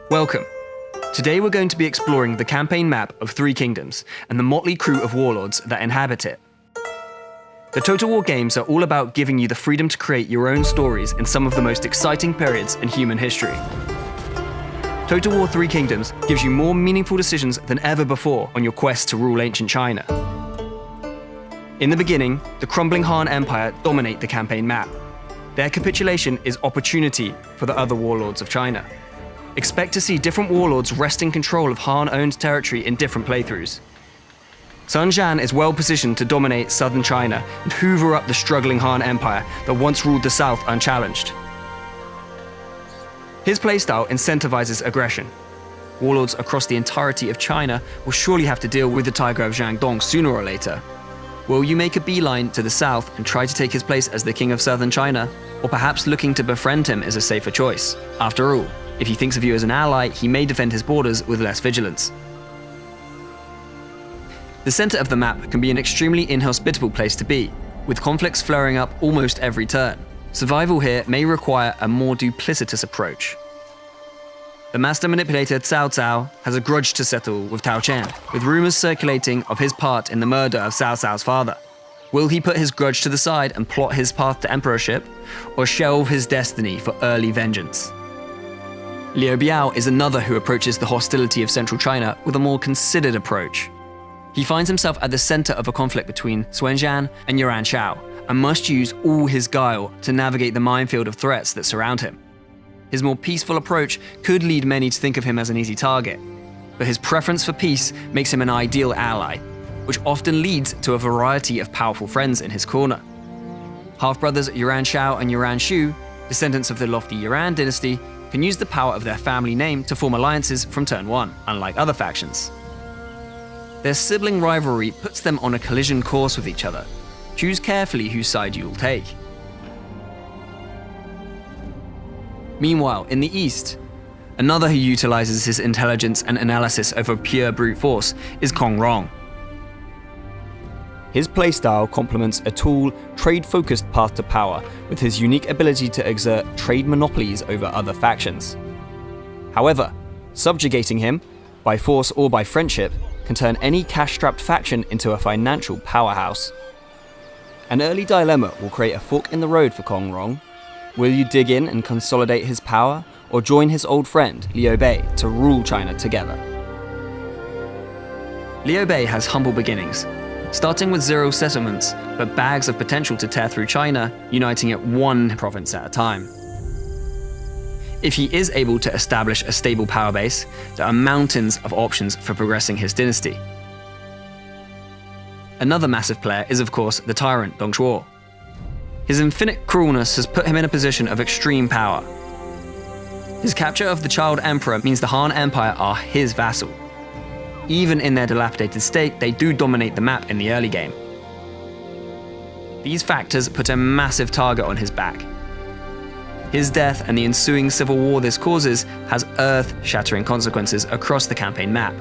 Welcome. Today we're going to be exploring the campaign map of Three Kingdoms and the motley crew of warlords that inhabit it. The Total War games are all about giving you the freedom to create your own stories in some of the most exciting periods in human history. Total War Three Kingdoms gives you more meaningful decisions than ever before on your quest to rule ancient China. In the beginning, the crumbling Han Empire dominate the campaign map. Their capitulation is opportunity for the other warlords of China. Expect to see different warlords wresting control of Han-owned territory in different playthroughs. Sun Jian is well positioned to dominate southern China and hoover up the struggling Han Empire that once ruled the south unchallenged. His playstyle incentivizes aggression. Warlords across the entirety of China will surely have to deal with the Tiger of Jiangdong sooner or later. Will you make a beeline to the south and try to take his place as the king of southern China? Or perhaps looking to befriend him is a safer choice? After all, if he thinks of you as an ally, he may defend his borders with less vigilance. The center of the map can be an extremely inhospitable place to be, with conflicts flaring up almost every turn. Survival here may require a more duplicitous approach. The master manipulator Cao Cao has a grudge to settle with Tao Chen, with rumors circulating of his part in the murder of Cao Cao's father. Will he put his grudge to the side and plot his path to emperorship, or shelve his destiny for early vengeance? Liu Biao is another who approaches the hostility of central China with a more considered approach. He finds himself at the center of a conflict between Xuanzhan and Yuan Shao, and must use all his guile to navigate the minefield of threats that surround him. His more peaceful approach could lead many to think of him as an easy target, but his preference for peace makes him an ideal ally, which often leads to a variety of powerful friends in his corner. Half-brothers Yuan Shao and Yuan Shu, descendants of the lofty Yuan dynasty, can use the power of their family name to form alliances from turn one, unlike other factions. Their sibling rivalry puts them on a collision course with each other. Choose carefully whose side you will take. Meanwhile, in the east, another who utilizes his intelligence and analysis over pure brute force is Kong Rong. His playstyle complements a tall, trade-focused path to power with his unique ability to exert trade monopolies over other factions. However, subjugating him, by force or by friendship, can turn any cash-strapped faction into a financial powerhouse. An early dilemma will create a fork in the road for Kong Rong. Will you dig in and consolidate his power, or join his old friend, Liu Bei, to rule China together? Liu Bei has humble beginnings, starting with 0 settlements, but bags of potential to tear through China, uniting it one province at a time. If he is able to establish a stable power base, there are mountains of options for progressing his dynasty. Another massive player is, of course, the tyrant Dong Zhuo. His infinite cruelness has put him in a position of extreme power. His capture of the child emperor means the Han Empire are his vassal. Even in their dilapidated state, they do dominate the map in the early game. These factors put a massive target on his back. His death and the ensuing civil war this causes has earth-shattering consequences across the campaign map.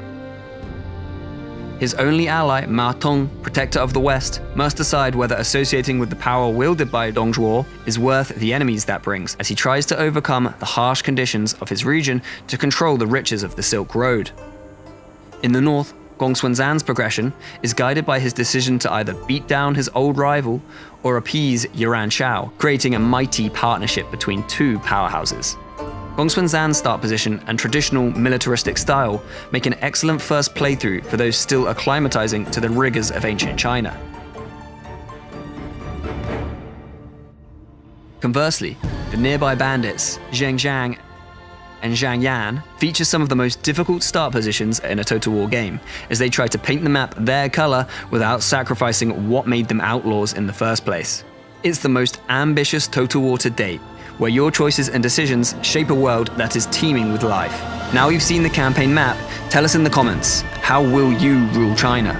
His only ally, Ma Tong, protector of the West, must decide whether associating with the power wielded by Dong Zhuo is worth the enemies that brings, as he tries to overcome the harsh conditions of his region to control the riches of the Silk Road. In the north, Gongsunzan's progression is guided by his decision to either beat down his old rival or appease Yuan Shao, creating a mighty partnership between two powerhouses. Gongsunzan's start position and traditional militaristic style make an excellent first playthrough for those still acclimatizing to the rigors of ancient China. Conversely, the nearby bandits, Zhengzhang and Zhang Yan, feature some of the most difficult start positions in a Total War game, as they try to paint the map their color without sacrificing what made them outlaws in the first place. It's the most ambitious Total War to date, where your choices and decisions shape a world that is teeming with life. Now you've seen the campaign map, tell us in the comments, how will you rule China?